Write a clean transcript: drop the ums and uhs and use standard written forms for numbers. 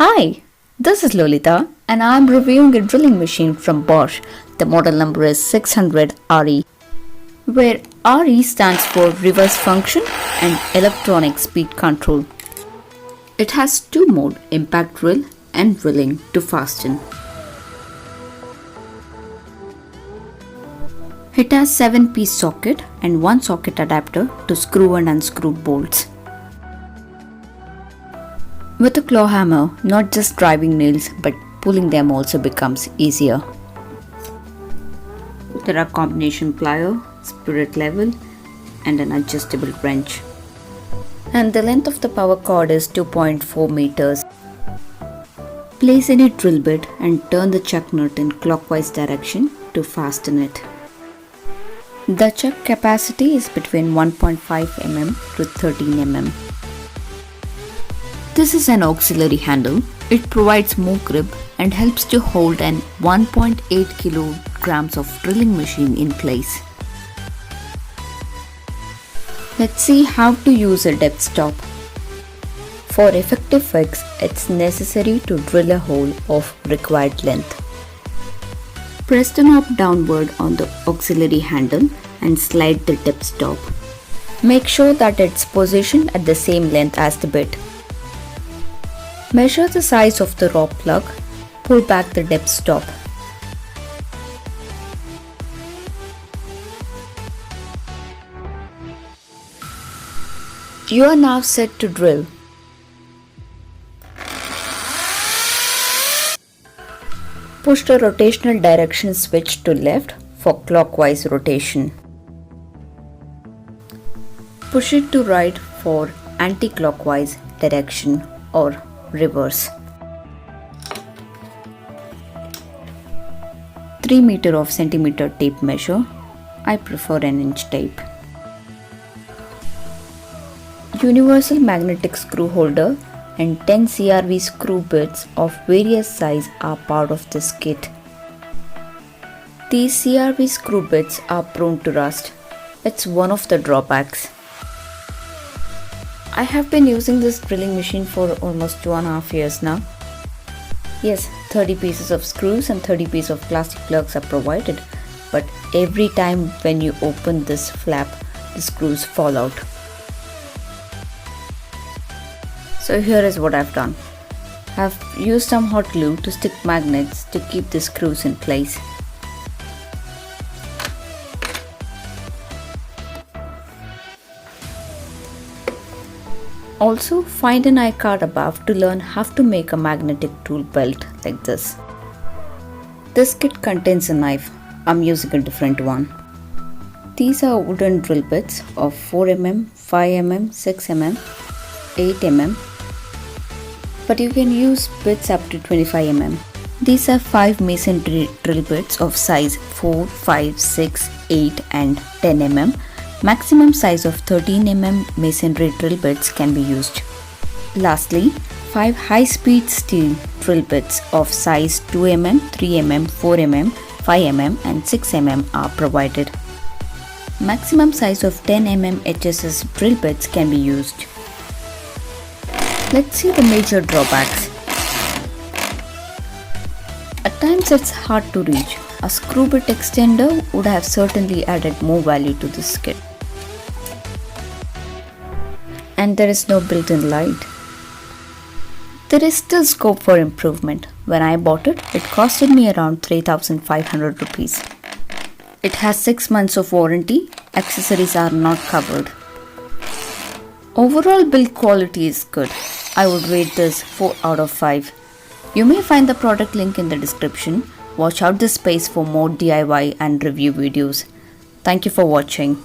Hi, this is Lolitha and I am reviewing a drilling machine from Bosch. The model number is 600RE, where RE stands for reverse function and electronic speed control. It has two modes, impact drill and drilling to fasten. It has 7-piece socket and 1 socket adapter to screw and unscrew bolts. With a claw hammer, not just driving nails but pulling them also becomes easier. There are combination plier, spirit level and an adjustable wrench. And the length of the power cord is 2.4 meters. Place any drill bit and turn the chuck nut in clockwise direction to fasten it. The chuck capacity is between 1.5 mm to 13 mm. This is an auxiliary handle. It provides more grip and helps to hold an 1.8 kilograms of drilling machine in place. Let's see how to use a depth stop. For effective fix, it's necessary to drill a hole of required length. Press the knob downward on the auxiliary handle and slide the depth stop. Make sure that it's positioned at the same length as the bit. Measure the size of the raw plug. Pull back the depth stop. You are now set to drill. Push the rotational direction switch to left for clockwise rotation. Push it to right for anti-clockwise direction or reverse. 3 meter of centimeter tape measure. I prefer an inch tape. Universal magnetic screw holder and 10 CRV screw bits of various size are part of this kit. These CRV screw bits are prone to rust. It's one of the drawbacks. I have been using this drilling machine for almost 2.5 years now. Yes, 30 pieces of screws and 30 pieces of plastic plugs are provided, but every time when you open this flap, the screws fall out. So here is what I've done. I've used some hot glue to stick magnets to keep the screws in place. Also, find an iCard above to learn how to make a magnetic tool belt like this. This kit contains a knife. I'm using a different one. These are wooden drill bits of 4 mm, 5 mm, 6 mm, 8 mm, but you can use bits up to 25 mm. These are 5 masonry drill bits of size 4, 5, 6, 8 and 10 mm. Maximum size of 13 mm masonry drill bits can be used. Lastly, 5 high-speed steel drill bits of size 2 mm, 3 mm, 4 mm, 5 mm and 6 mm are provided. Maximum size of 10 mm HSS drill bits can be used. Let's see the major drawbacks. At times it's hard to reach. A screw bit extender would have certainly added more value to this kit. And there is no built-in light. There is still scope for improvement. When I bought it, it costed me around 3,500 rupees. It has 6 months of warranty. Accessories are not covered. Overall build quality is good. I would rate this 4 out of 5. You may find the product link in the description. Watch out this space for more DIY and review videos. Thank you for watching.